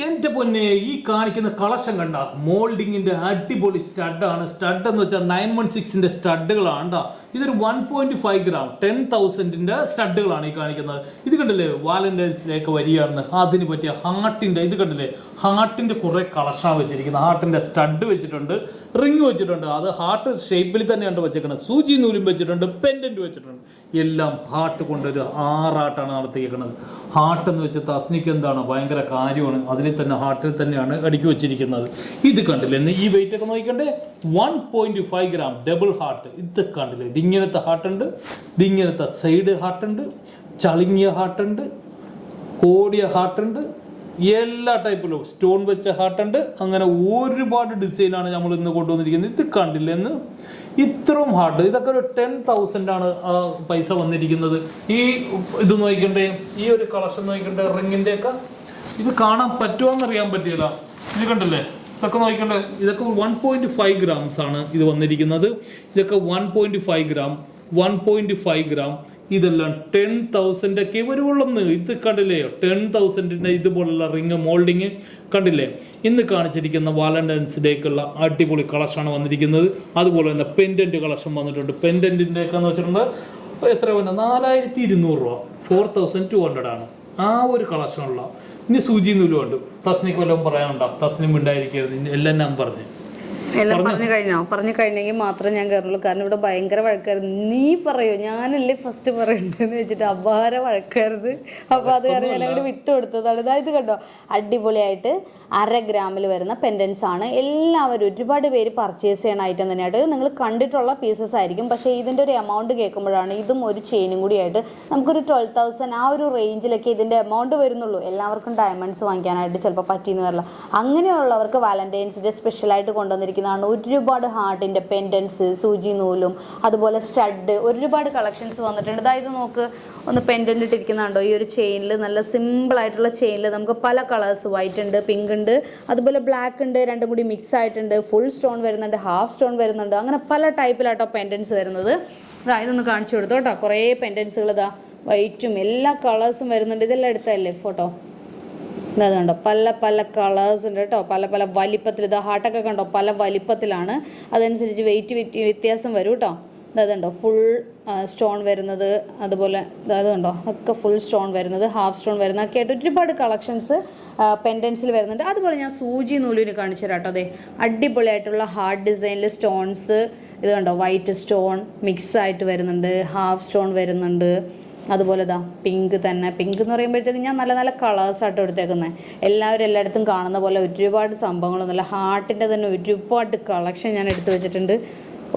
എൻ്റെ പൊന്നെ ഈ കാണിക്കുന്ന കളക്ഷൻ കണ്ട മോൾഡിങ്ങിൻ്റെ അടിപൊളി സ്റ്റഡാണ്. സ്റ്റഡ് എന്ന് വെച്ചാൽ 916ൻ്റെ സ്റ്റഡുകളാണ് കേട്ടോ. ഇതൊരു 1.5 ഗ്രാം 10,000ൻ്റെ സ്റ്റഡുകളാണ് ഈ കാണിക്കുന്നത്. ഇത് കണ്ടില്ലേ, വാലന്റൈൻസിലേക്ക് വരികയാണെന്ന് അതിന് പറ്റിയ ഹാർട്ടിൻ്റെ ഇത് കണ്ടില്ലേ, ഹാർട്ടിൻ്റെ കുറേ കളക്ഷനാണ് വെച്ചിരിക്കുന്നത്. ഹാർട്ടിൻ്റെ സ്റ്റഡ് വെച്ചിട്ടുണ്ട്, റിങ് വെച്ചിട്ടുണ്ട്, അത് ഹാർട്ട് ഷേപ്പിൽ തന്നെയാണ് വെച്ചേക്കുന്നത്. സൂചി നൂലും വെച്ചിട്ടുണ്ട്, പെൻഡൻറ്റ് വെച്ചിട്ടുണ്ട്. എല്ലാം ഹാർട്ട് കൊണ്ടൊരു ആറാട്ടാണ് നടത്തിയിരിക്കുന്നത്. ഹാർട്ട് എന്ന് വെച്ചാൽ തസ്നിക്ക് എന്താണ് ഭയങ്കര കാര്യമാണ്, അതിൽ തന്നെ ഹാർട്ടിൽ തന്നെയാണ് അടുക്കി വെച്ചിരിക്കുന്നത്. ഇത് കണ്ടില്ലേ, ഈ വെയിറ്റ് ഒക്കെ നോക്കിക്കണ്ടേ, 1.5 ഗ്രാം ഡബിൾ ഹാർട്ട്. ഇത് കണ്ടില്ലേ, ഇതിങ്ങനത്തെ ഹാർട്ടുണ്ട്, ഇതിങ്ങനത്തെ സൈഡ് ഹാർട്ടുണ്ട്, ചളുങ്ങിയ ഹാർട്ടുണ്ട്, കോടിയ ഹാർട്ടുണ്ട്, എല്ലാ ടൈപ്പിലും സ്റ്റോൺ വെച്ച ഹാർട്ടുണ്ട്. അങ്ങനെ ഒരുപാട് ഡിസൈനാണ് നമ്മൾ ഇന്ന് കൊണ്ടുവന്നിരിക്കുന്നത്. ഇത് കണ്ടില്ല എന്ന് ഇത്രയും ഹാർട്ട്, ഇതൊക്കെ ഒരു 10,000 ആണ് പൈസ വന്നിരിക്കുന്നത്. ഈ ഇത് നോക്കണ്ടേ, ഈ ഒരു കളക്ഷൻ നോക്കണ്ടേ, റിങ്ങിൻ്റെയൊക്കെ ഇത് കാണാൻ പറ്റുമോയെന്നറിയാൻ പറ്റില്ല. ഇത് കണ്ടില്ലേ, ഇതൊക്കെ നോക്കണ്ടേ, ഇതൊക്കെ 1.5 ഗ്രാംസ് ആണ് ഇത് വന്നിരിക്കുന്നത്. ഇതൊക്കെ 1.5 ഗ്രാം 1.5 ഗ്രാം ഇതെല്ലാം 10,000 വരുവുള്ളെന്ന്. ഇത് കണ്ടില്ലേ, 10,000ൻ്റെ ഇതുപോലുള്ള റിങ് മോൾഡിങ് കണ്ടില്ലേ. ഇന്ന് കാണിച്ചിരിക്കുന്ന വാലന്റൈൻസ് ഡേക്കുള്ള അടിപൊളി കളക്ഷനാണ് വന്നിരിക്കുന്നത്. അതുപോലെ തന്നെ പെൻഡൻറ്റ് കളക്ഷൻ വന്നിട്ടുണ്ട്. പെൻഡൻറ്റിൻ്റെ ഒക്കെ എന്ന് വെച്ചിട്ടുണ്ടെങ്കിൽ എത്ര വന്നത്, 4,200 രൂപ, 4,200 ആണ് ആ ഒരു കളക്ഷനുള്ള. ഇനി സൂചി നൂലും ഉണ്ട്. തസ്നിക്ക് വല്ലതും പറയാനുണ്ടോ? തസ്നിം ഉണ്ടായിരിക്കരുത്, എല്ലാം ഞാൻ പറഞ്ഞു. എല്ലാം പറഞ്ഞു കഴിഞ്ഞെങ്കിൽ മാത്രമേ ഞാൻ കയറുള്ളൂ. കാരണം ഇവിടെ ഭയങ്കര വഴക്കായിരുന്നു. നീ പറയോ, ഞാനല്ലേ ഫസ്റ്റ് പറയണ്ടെന്ന് വെച്ചിട്ട് അപാര വഴക്കായിരുന്നു. അപ്പോൾ അത് കാരണം ഞാൻ അങ്ങോട്ട് വിട്ടുകൊടുത്തതാണ്. അതായത് കണ്ടോ, അടിപൊളിയായിട്ട് 1/2 ഗ്രാമിൽ വരുന്ന പെൻഡൻസ് ആണ്. എല്ലാവരും ഒരുപാട് പേര് പർച്ചേസ് ചെയ്യണ ഐറ്റം തന്നെയായിട്ട് നിങ്ങൾ കണ്ടിട്ടുള്ള പീസസ് ആയിരിക്കും. പക്ഷേ ഇതിൻ്റെ ഒരു എമൗണ്ട് കേൾക്കുമ്പോഴാണ് ഇതും ഒരു ചെയിനും കൂടി ആയിട്ട് നമുക്കൊരു 12,000 ആ ഒരു റേഞ്ചിലൊക്കെ ഇതിൻ്റെ എമൗണ്ട് വരുന്നുള്ളൂ. എല്ലാവർക്കും ഡയമണ്ട്സ് വാങ്ങിക്കാനായിട്ട് ചിലപ്പോൾ പറ്റിയെന്ന് വരില്ല. അങ്ങനെയുള്ളവർക്ക് വാലന്റൈൻസ് ഡേ സ്പെഷ്യലായിട്ട് കൊണ്ടുവന്നിരിക്കുന്ന ഒരുപാട് ഹാർട്ടിൻ്റെ പെൻഡൻസ്, സൂചി നൂലും, അതുപോലെ സ്റ്റഡ്, ഒരുപാട് കളക്ഷൻസ് വന്നിട്ടുണ്ട്. അതായത് നോക്ക്, ഒന്ന് പെൻഡൻ്റ് ഇട്ടിരിക്കുന്നുണ്ടോ, ഈ ഒരു ചെയിനിൽ നല്ല സിമ്പിൾ ആയിട്ടുള്ള ചെയിനിൽ നമുക്ക് പല കളേഴ്സ്, വൈറ്റ് ഉണ്ട്, പിങ്ക് ഉണ്ട്, അതുപോലെ ബ്ലാക്ക് ഉണ്ട്, രണ്ടും കൂടി മിക്സ് ആയിട്ടുണ്ട്, ഫുൾ സ്റ്റോൺ വരുന്നുണ്ട്, ഹാഫ് സ്റ്റോൺ വരുന്നുണ്ട്, അങ്ങനെ പല ടൈപ്പിലാട്ടോ പെൻഡൻസ് വരുന്നത്. ഇതൊന്ന് കാണിച്ചു കൊടുത്തു കേട്ടോ. കുറേ പെൻഡൻസുകൾ ഇതാ വൈറ്റും എല്ലാ കളേഴ്സും വരുന്നുണ്ട്. ഇതെല്ലാം എടുത്തല്ലേ ഫോട്ടോ. ഇതാ കണ്ടോ, പല പല കളേഴ്സ് ഉണ്ട് കേട്ടോ, പല പല വലിപ്പത്തിൽ. ഇതാ ഹാർട്ടൊക്കെ കണ്ടോ, പല വലിപ്പത്തിലാണ്. അതനുസരിച്ച് വെയിറ്റ് വ്യത്യാസം വരും കേട്ടോ. അതുണ്ടോ ഫുൾ സ്റ്റോൺ വരുന്നത്, അതുപോലെ അത് കണ്ടോ ഒക്കെ ഫുൾ സ്റ്റോൺ വരുന്നത്, ഹാഫ് സ്റ്റോൺ വരുന്ന ഒക്കെ ആയിട്ട് ഒരുപാട് കളക്ഷൻസ് പെൻഡൻസിൽ വരുന്നുണ്ട്. അതുപോലെ ഞാൻ സൂചി നൂലിന് കാണിച്ചു തരാം കേട്ടോ. അതെ, അടിപൊളിയായിട്ടുള്ള ഹാർട്ട് ഡിസൈനിൽ സ്റ്റോൺസ്. ഇത് കണ്ടോ, വൈറ്റ് സ്റ്റോൺ മിക്സ് ആയിട്ട് വരുന്നുണ്ട്, ഹാഫ് സ്റ്റോൺ വരുന്നുണ്ട്. അതുപോലെ ഇതാ പിങ്ക് തന്നെ. പിങ്ക് എന്ന് പറയുമ്പോഴത്തേക്ക് ഞാൻ നല്ല നല്ല കളേഴ്സായിട്ട് എടുത്തേക്കുന്നത്. എല്ലാവരും എല്ലായിടത്തും കാണുന്ന പോലെ ഒരുപാട് സംഭവങ്ങളൊന്നുമില്ല. ഹാർട്ടിൻ്റെ തന്നെ ഒരുപാട് കളക്ഷൻ ഞാൻ എടുത്തു വെച്ചിട്ടുണ്ട്.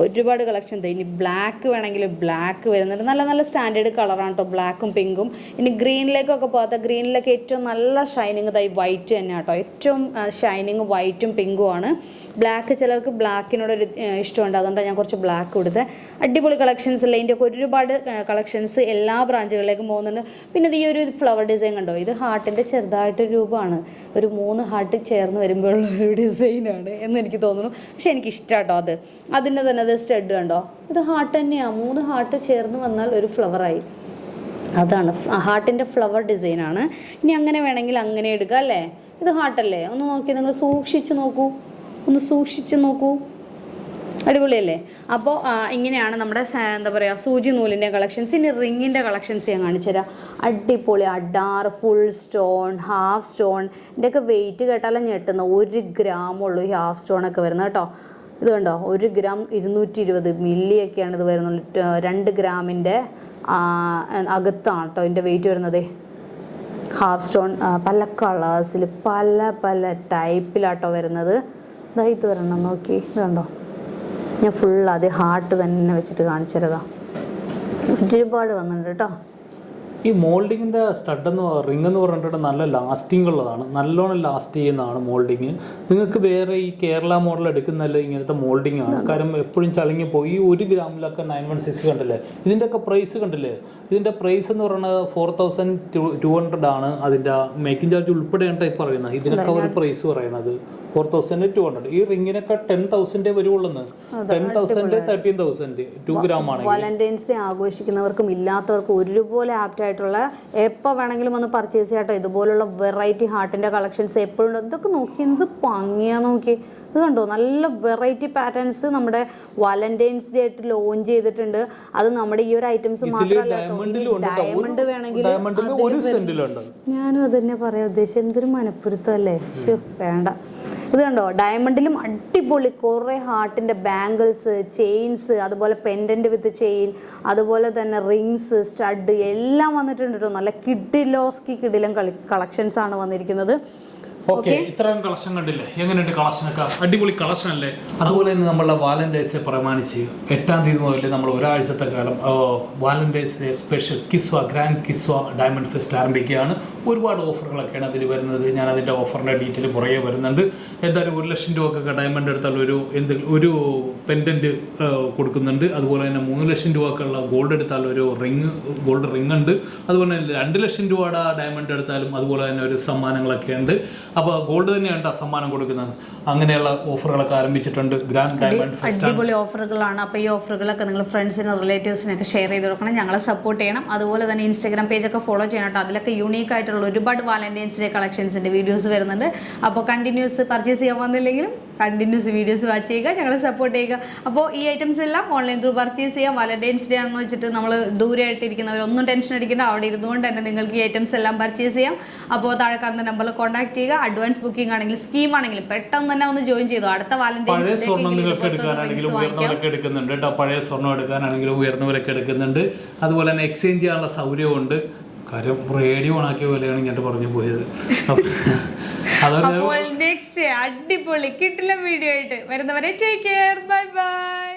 ഒരുപാട് കളക്ഷൻ ഉണ്ട്. ഇനി ബ്ലാക്ക് വേണമെങ്കിൽ ബ്ലാക്ക് വരുന്നുണ്ട്. നല്ല നല്ല സ്റ്റാൻഡേർഡ് കളറാണ് കേട്ടോ, ബ്ലാക്കും പിങ്കും. ഇനി ഗ്രീനിലേക്കൊക്കെ പോകാത്ത, ഗ്രീനിലേക്ക് ഏറ്റവും നല്ല ഷൈനിങ് ഇതായി വൈറ്റ് തന്നെ കേട്ടോ. ഏറ്റവും ഷൈനിങ് വൈറ്റും പിങ്കും ആണ്. ബ്ലാക്ക് ചിലർക്ക് ബ്ലാക്കിനോടൊരു ഇഷ്ടമുണ്ട്, അതുകൊണ്ടാണ് ഞാൻ കുറച്ച് ബ്ലാക്ക് കൊടുത്തത്. അടിപൊളി കളക്ഷൻസ് അല്ലേ. ഇതിൻ്റെയൊക്കെ ഒരുപാട് കളക്ഷൻസ് എല്ലാ ബ്രാഞ്ചുകളിലേക്കും പോകുന്നുണ്ട്. പിന്നെ ഈ ഒരു ഫ്ലവർ ഡിസൈൻ കണ്ടോ, ഇത് ഹാർട്ടിൻ്റെ ചെറുതായിട്ടൊരു രൂപമാണ്. ഒരു 3 ഹാർട്ട് ചേർന്ന് വരുമ്പോഴുള്ള ഒരു ഡിസൈനാണ് എന്ന് എനിക്ക് തോന്നുന്നു. പക്ഷെ എനിക്ക് ഇഷ്ടം കേട്ടോ അത്. അതിൻ്റെ തന്നെ അത് സ്റ്റഡ് കണ്ടോ, ഇത് ഹാർട്ട് തന്നെയാണ്. 3 ഹാർട്ട് ചേർന്ന് വന്നാൽ ഒരു ഫ്ലവറായി. അതാണ് ഹാർട്ടിൻ്റെ ഫ്ലവർ ഡിസൈനാണ്. ഇനി അങ്ങനെ വേണമെങ്കിൽ അങ്ങനെ എടുക്കുക അല്ലേ. ഇത് ഹാർട്ടല്ലേ, ഒന്ന് നോക്കി, നിങ്ങൾ സൂക്ഷിച്ച് നോക്കൂ, ഒന്ന് സൂക്ഷിച്ച് നോക്കൂ. അടിപൊളിയല്ലേ. അപ്പോൾ ഇങ്ങനെയാണ് നമ്മുടെ എന്താ പറയുക സൂചി നൂലിൻ്റെ കളക്ഷൻസ്. ഇനി റിങ്ങിൻ്റെ കളക്ഷൻസ് ഞാൻ കാണിച്ചു തരാം. അടിപൊളി Adaar, full stone, half stone. ഇതിൻ്റെയൊക്കെ വെയിറ്റ് കേട്ടാലും ഞെട്ടുന്ന 1 ഗ്രാമുള്ളൂ ഈ ഹാഫ് സ്റ്റോണൊക്കെ വരുന്നത് കേട്ടോ. ഇത് കണ്ടോ, 1 ഗ്രാം 220 മില്ലിയൊക്കെയാണ് ഇത് വരുന്നത്. 2 ഗ്രാമിൻ്റെ അകത്താണ് കേട്ടോ ഇതിൻ്റെ വെയിറ്റ് വരുന്നത്. ഹാഫ് സ്റ്റോൺ പല കളേഴ്സിൽ പല പല ടൈപ്പിലാട്ടോ വരുന്നത്. ഇത് വരണം നോക്കി, ഇത് കണ്ടോ, ഞാൻ ഫുൾ അത് ഹാർട്ട് തന്നെ വെച്ചിട്ട് കാണിച്ചു തരാം. ഒരുപാട് വന്നിട്ടുണ്ട് കേട്ടോ. ഈ മോൾഡിങ്ങിൻ്റെ സ്റ്റഡ് റിങ് എന്ന് പറഞ്ഞിട്ട് നല്ല ലാസ്റ്റിംഗ് ഉള്ളതാണ്, നല്ലോണം ലാസ്റ്റ് ചെയ്യുന്നതാണ് മോൾഡിങ്. നിങ്ങൾക്ക് വേറെ ഈ കേരള മോഡൽ എടുക്കുന്നതല്ല ഇങ്ങനത്തെ മോൾഡിംഗ് ആണ്. കാരണം എപ്പോഴും ചളുങ്ങി പോയി. ഈ 1 ഗ്രാമിലൊക്കെ 916 കണ്ടില്ലേ, ഇതിൻ്റെയൊക്കെ പ്രൈസ് കണ്ടില്ലേ. ഇതിൻ്റെ പ്രൈസ് എന്ന് പറയുന്നത് 4,200 ആണ്. അതിൻ്റെ മേക്കിംഗ് ചാർജ് ഉൾപ്പെടെയാണ് ടൈപ്പ് പറയുന്നത്. ഇതിനൊക്കെ ഒരു പ്രൈസ് പറയുന്നത് 4,200. ഈ റിങ്ങിനൊക്കെ 10,000 വരുവുള്ളൂ. 10,000 13,000 2 ഗ്രാം ആണ്. വാലന്റൈൻസ് ഡേ ആഘോഷിക്കുന്നവർക്കും ഇല്ലാത്തവർക്കും ഒരുപോലെ ആപ്റ്റ് ആയിട്ടുള്ള എപ്പോൾ വേണമെങ്കിലും ഒന്ന് പർച്ചേസ് ചെയ്യാട്ടോ. ഇതുപോലുള്ള വെറൈറ്റി ഹാർട്ടിൻ്റെ കളക്ഷൻസ് എപ്പോഴും ഉണ്ട്. ഇതൊക്കെ നോക്കി എന്ത് ഭംഗിയാ നോക്കി. ഇത് കണ്ടോ, നല്ല വെറൈറ്റി പാറ്റേൺസ് നമ്മുടെ വാലന്റൈൻസ് ഡേ ആയിട്ട് ലോഞ്ച് ചെയ്തിട്ടുണ്ട്. അത് നമ്മുടെ ഈ ഒരു ഐറ്റംസ് മാത്രമല്ല, ഡയമണ്ട് വേണമെങ്കിൽ ഞാനും അത് തന്നെ പറയാൻ ഉദ്ദേശിച്ചത്. എന്തൊരു മനപ്പുരുത്തം അല്ലേ, വേണ്ട. ഇത് കണ്ടോ, ഡയമണ്ടിലും അടിപൊളി കുറേ ഹാർട്ടിൻ്റെ ബാംഗിൾസ്, ചെയിൻസ്, അതുപോലെ പെൻഡൻറ്റ് വിത്ത് ചെയിൻ, അതുപോലെ തന്നെ റിങ്സ്, സ്റ്റഡ് എല്ലാം വന്നിട്ടുണ്ട് കേട്ടോ. നല്ല കിഡിലും കളക്ഷൻസ് ആണ് വന്നിരിക്കുന്നത്. ഓക്കെ, ഇത്രയും കളക്ഷൻ കണ്ടില്ലേ? എങ്ങനെയുണ്ട് കളക്ഷനൊക്കെ? അടിപൊളി കളക്ഷൻ അല്ലേ? അതുപോലെ തന്നെ നമ്മളുടെ വാലന്റൈൻസ് ഡേ പ്രമാണിച്ച് 8-ാം തീയതി മുതൽ നമ്മൾ ഒരാഴ്ചത്തെ കാലം Valentine's day special Kiswa grand Kiswa diamond fest ആരംഭിക്കുകയാണ്. ഒരുപാട് ഓഫറുകളൊക്കെയാണ് അതിൽ വരുന്നത്. ഞാൻ അതിൻ്റെ ഓഫറിൻ്റെ ഡീറ്റെയിൽ പുറകെ വരുന്നുണ്ട്. എന്തായാലും 1 ലക്ഷം രൂപക്കൊക്കെ ഡയമണ്ട് എടുത്താൽ ഒരു പെൻഡൻറ്റ് കൊടുക്കുന്നുണ്ട്. അതുപോലെ തന്നെ 3 ലക്ഷം രൂപക്കുള്ള ഗോൾഡ് എടുത്താൽ ഒരു ഗോൾഡ് റിങ് ഉണ്ട്. അതുപോലെ തന്നെ 2 ലക്ഷം രൂപയുടെ ഡയമണ്ട് എടുത്താലും അതുപോലെ തന്നെ ഒരു സമ്മാനങ്ങളൊക്കെ ഉണ്ട്. അപ്പോൾ ഗോൾഡ് തന്നെയാണ് സമ്മാനം കൊടുക്കുന്നത്. അങ്ങനെയുള്ള ഓഫറുകളൊക്കെ ആരംഭിച്ചിട്ടുണ്ട്. ഗ്രാൻഡ് ഡയമണ്ട് ഫെസ്റ്റ് അടിപൊളി ഓഫറുകളാണ്. അപ്പോൾ ഈ ഓഫറുകളൊക്കെ നിങ്ങൾ ഫ്രണ്ട്സിനും റിലേറ്റീവ്സിനൊക്കെ ഷെയർ ചെയ്ത് കൊടുക്കണം. ഞങ്ങളെ സപ്പോർട്ട് ചെയ്യണം. അതുപോലെ തന്നെ ഇൻസ്റ്റാഗ്രാം പേജൊക്കെ ഫോളോ ചെയ്യണം കേട്ടോ. അതിലൊക്കെ യൂണീക്ക് ആയിട്ടുള്ള ഒരുപാട് വാലന്റൈൻസ് ഡേ കളക്ഷൻസിൻ്റെ വീഡിയോസ് വരുന്നുണ്ട്. അപ്പോൾ കണ്ടിന്യൂസ് പർച്ചേസ് ചെയ്യാൻ വന്നില്ലെങ്കിലും കണ്ടിന്യൂസ് വീഡിയോസ് വാച്ച് ചെയ്യുക, ഞങ്ങളെ സപ്പോർട്ട് ചെയ്യുക. അപ്പോൾ ഈ ഐറ്റംസ് എല്ലാം ഓൺലൈൻ ത്രൂ പർച്ചേസ് ചെയ്യാം. വാലന്റൈൻസ് ഡേ ആണെന്ന് വെച്ചിട്ട് നമ്മൾ ദൂരെയായിട്ടിരിക്കുന്നവരൊന്നും ടെൻഷൻ അടിക്കേണ്ട. അവിടെ ഇരുന്നുകൊണ്ട് തന്നെ നിങ്ങൾക്ക് ഈ ഐറ്റംസ് എല്ലാം പർച്ചേസ് ചെയ്യാം. അപ്പോൾ താഴെ കാണുന്ന നമ്പറിൽ കോൺടാക്ട് ചെയ്യുക. അഡ്വാൻസ് ബുക്കിംഗ് ആണെങ്കിലും സ്കീം ആണെങ്കിലും പെട്ടെന്ന് തന്നെ ഒന്ന് ജോയിൻ ചെയ്തു. അടുത്ത വാലന്റൈൻസ് ഡേ സ്വർണ്ണം നിങ്ങൾക്ക് എടുക്കാനാണെങ്കിലും ഉയർന്നവരൊക്കെ എടുക്കുന്നുണ്ട് കേട്ടോ. പഴയ സ്വർണ്ണം എടുക്കാനാണെങ്കിലും ഉയർന്നവരൊക്കെ എടുക്കുന്നുണ്ട്. അതുപോലെ തന്നെ എക്സ്ചേഞ്ച് ചെയ്യാനുള്ള സൗകര്യമുണ്ട്. കാര്യം റേഡിയോ ഓണാക്കിയ പോലെയാണ് ഞാൻ പറഞ്ഞു പോയത്. അപ്പോൾ നെക്സ്റ്റ് അടിപൊളി കിട്ടില്ല വീഡിയോ ആയിട്ട് വരുന്നവരെ ടേക്ക് കെയർ, ബൈ ബൈ.